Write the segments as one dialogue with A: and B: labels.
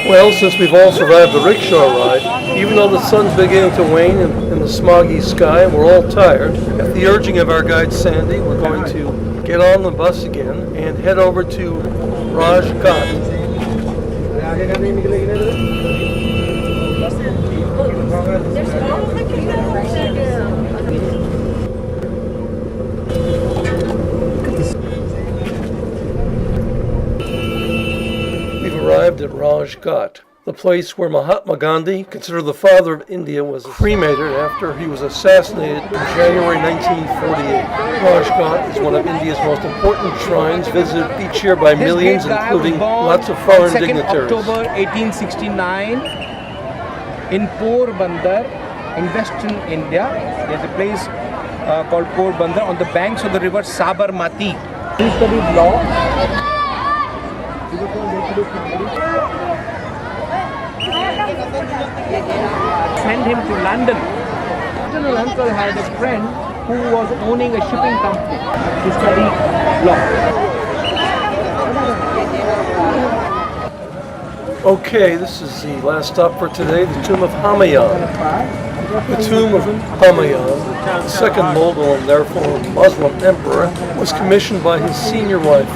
A: Well, since we've all survived the rickshaw ride, even though the sun's beginning to wane in the smoggy sky and we're all tired, at the urging of our guide Sandy, we're going to get on the bus again and head over to Raj Ghat. Arrived at Raj Ghat, the place where Mahatma Gandhi, considered the father of India, was cremated after he was assassinated in January 1948. Raj Ghat is one of India's most important shrines, visited each year by millions, including lots of foreign dignitaries.
B: October 1869 in Porbandar, in western India. There's a place called Porbandar on the banks of the river Sabarmati. He studied law. Send him to London. My uncle had a friend who was owning a shipping company to study law.
A: Okay, this is the last stop for today, the tomb of Humayun. The tomb of Humayun, the second Mughal and therefore Muslim emperor, was commissioned by his senior wife.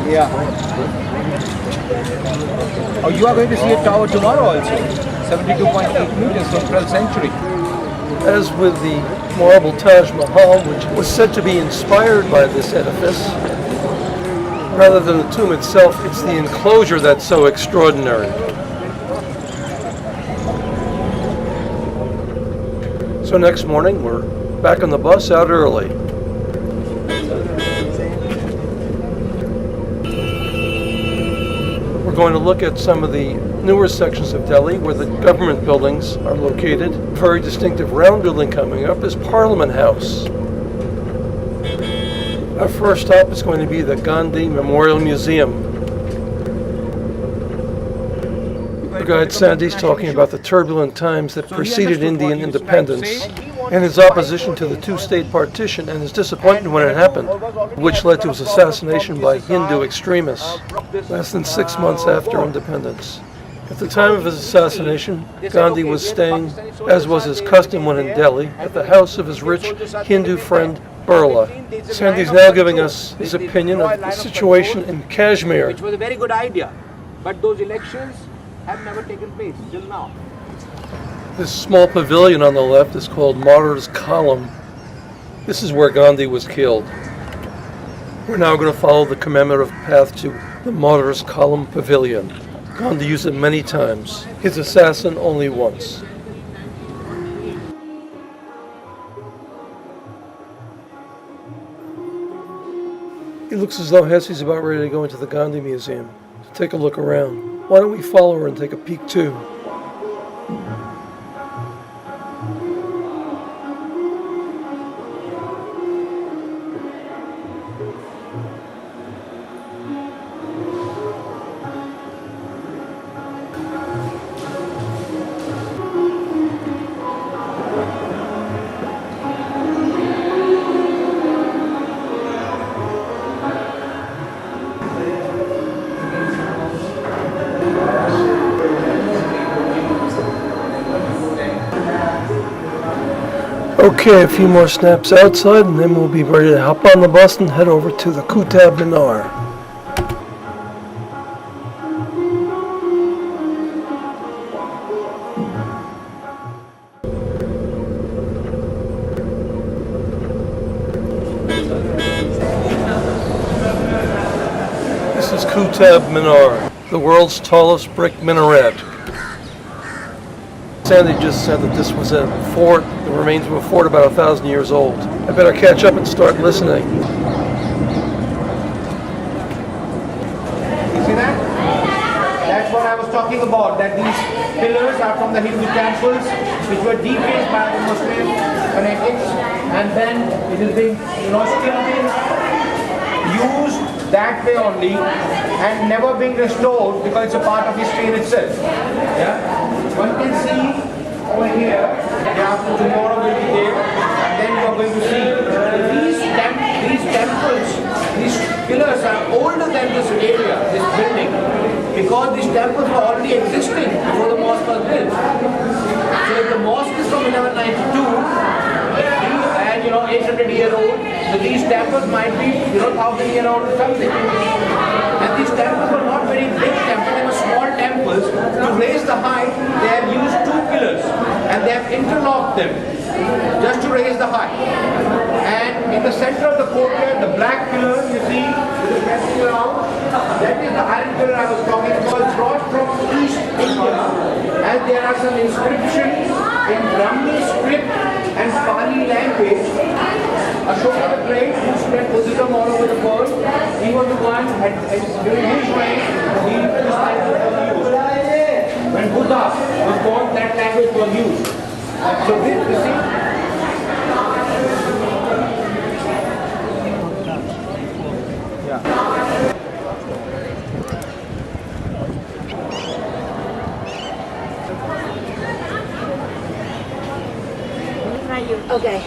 B: Yeah. Oh, you are going to see a tower tomorrow also. 72.8 meters from 12th century.
A: As with the marble Taj Mahal, which was said to be inspired by this edifice, rather than the tomb itself, it's the enclosure that's so extraordinary. So next morning, we're back on the bus out early. We're going to look at some of the newer sections of Delhi where the government buildings are located. A very distinctive round building coming up is Parliament House. Our first stop is going to be the Gandhi Memorial Museum. Our guide Sandy's talking about the turbulent times that preceded Indian independence and his opposition to the two-state partition and his disappointment when it happened, which led to his assassination by Hindu extremists less than 6 months after independence. At the time of his assassination, Gandhi was staying, as was his custom when in Delhi, at the house of his rich Hindu friend Birla. Sandy's now giving us his opinion of the situation in Kashmir.
B: Which was a very good idea, but those elections have never taken place till now.
A: This small pavilion on the left is called Martyr's Column. This is where Gandhi was killed. We're now going to follow the commemorative path to the Martyr's Column Pavilion. Gandhi used it many times, his assassin only once. It looks as though Hessie's about ready to go into the Gandhi Museum to take a look around. Why don't we follow her and take a peek too? Okay, a few more snaps outside and then we'll be ready to hop on the bus and head over to the Qutab Minar. This is Qutab Minar, the world's tallest brick minaret. Sandy just said that this was a fort, the remains of a fort about 1,000 years old. I better catch up and start listening.
B: You see that? That's what I was talking about, that these pillars are from the Hindu temples, which were defaced by the Muslim fanatics, and then it is being, still being used that way only, and never being restored because it's a part of history in itself. Yeah? One can see over here, after tomorrow will be there, and then we are going to see these temples, these pillars are older than this area, this building, because these temples were already existing before the mosque was built. So if the mosque is from 1192, and 800-year-old, so these temples might be 1,000-year-old or something. And these temples were not very big temples, they were small temples. To raise the height, they have used 2 pillars and they have interlocked them just to raise the height. And in the center of the courtyard, the black pillar you see with the crescent around, that is the iron pillar I was talking about, brought from East India. And there are some inscriptions in Brahmi script and Pali language. Ashoka the Great, who spread Buddhism all over the world, he was the one, during his reign, this language was used. When Buddha was born, that language was used. So this, you see,
C: Okay.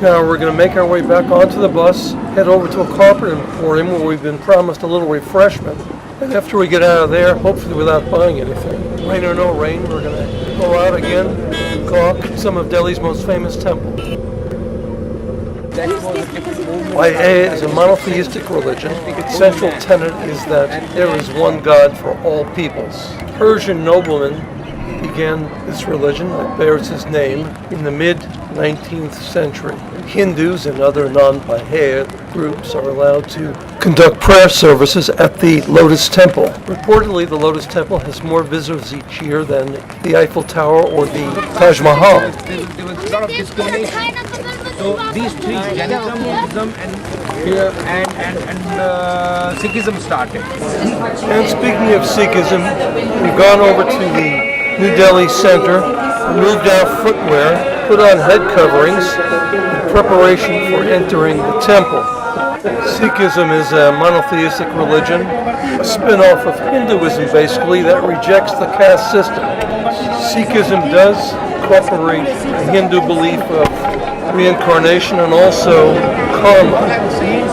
A: Now we're going to make our way back onto the bus, head over to a carpet emporium where we've been promised a little refreshment. And after we get out of there, hopefully without buying anything, rain or no rain, we're going to go out again and gawk at some of Delhi's most famous temples. Baia'i is a monotheistic religion. Its central tenet is that there is one God for all peoples. Persian noblemen began this religion that bears his name in the mid-19th century. Hindus and other non-Baia'i groups are allowed to conduct prayer services at the Lotus Temple. Reportedly, the Lotus Temple has more visitors each year than the Eiffel Tower or the Taj Mahal.
B: there was a lot of discrimination. So these three, Jainism, Buddhism, and Sikhism started.
A: And speaking of Sikhism, we've gone over to the New Delhi Center, removed our footwear, put on head coverings in preparation for entering the temple. Sikhism is a monotheistic religion, a spin-off of Hinduism basically, that rejects the caste system. Sikhism does incorporate the Hindu belief of reincarnation and also karma.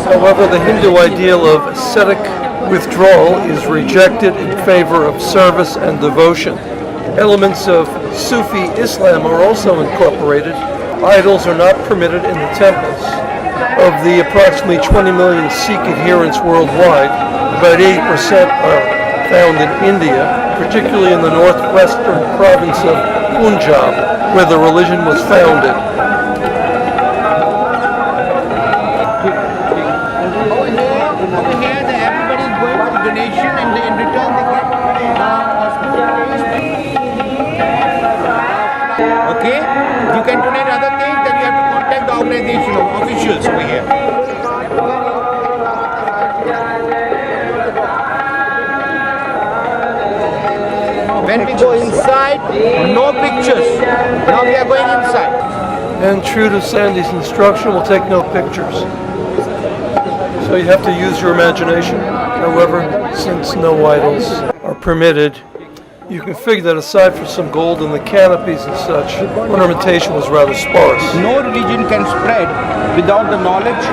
A: However, the Hindu ideal of ascetic withdrawal is rejected in favor of service and devotion. Elements of Sufi Islam are also incorporated. Idols are not permitted in the temples. Of the approximately 20 million Sikh adherents worldwide, about 80% are found in India, particularly in the northwestern province of Punjab, where the religion was founded.
B: Over here, everybody is going for donation, and in return they get okay? You can donate other things, then you have to contact the organization or officials over here. When we go inside, no pictures. Now we are going inside.
A: And true to Sandy's instruction, we'll take no pictures. So you have to use your imagination. However, since no idols are permitted, you can figure that aside from some gold in the canopies and such, ornamentation was rather sparse.
B: No religion can spread without the knowledge,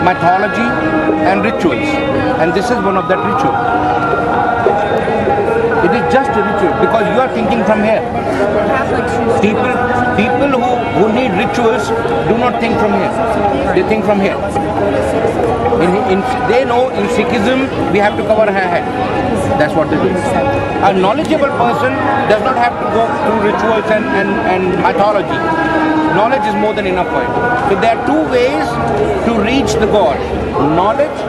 B: mythology, and rituals. And this is one of that ritual. It is just a ritual because you are thinking from here. People who need rituals do not think from here. They think from here. They know in Sikhism we have to cover our head. That's what they do. A knowledgeable person does not have to go through rituals and mythology. Knowledge is more than enough for it. So there are two ways to reach the God. Knowledge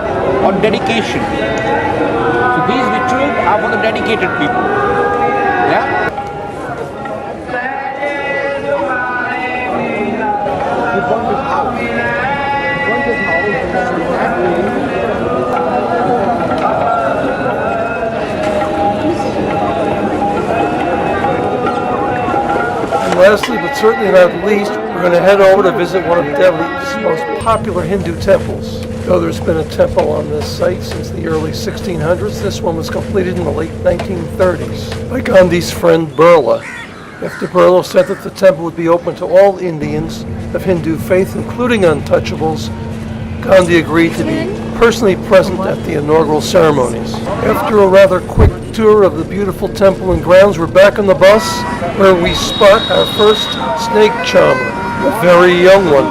B: or dedication. So these rituals are for the dedicated people. Yeah?
A: And lastly, but certainly not least, We're going to head over to visit one of Delhi's most popular Hindu temples. Though there's been a temple on this site since the early 1600s, this one was completed in the late 1930s by Gandhi's friend Birla. After Birla said that the temple would be open to all Indians of Hindu faith, including untouchables, Gandhi agreed to be personally present at the inaugural ceremonies. After a rather quick tour of the beautiful temple and grounds, we're back on the bus where we spot our first snake charmer, a very young one.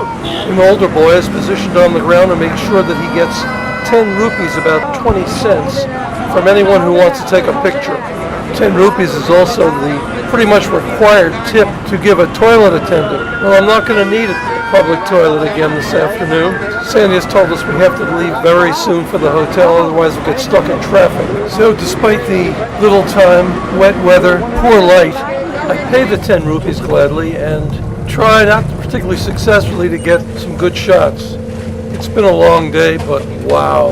A: An older boy is positioned on the ground to make sure that he gets 10 rupees, about 20 cents, from anyone who wants to take a picture. 10 rupees is also the pretty much required tip to give a toilet attendant. Well, I'm not going to need a public toilet again this afternoon. Sandy has told us we have to leave very soon for the hotel, otherwise we'll get stuck in traffic. So despite the little time, wet weather, poor light, I pay the 10 rupees gladly and try, not particularly successfully, to get some good shots. It's been a long day, but wow.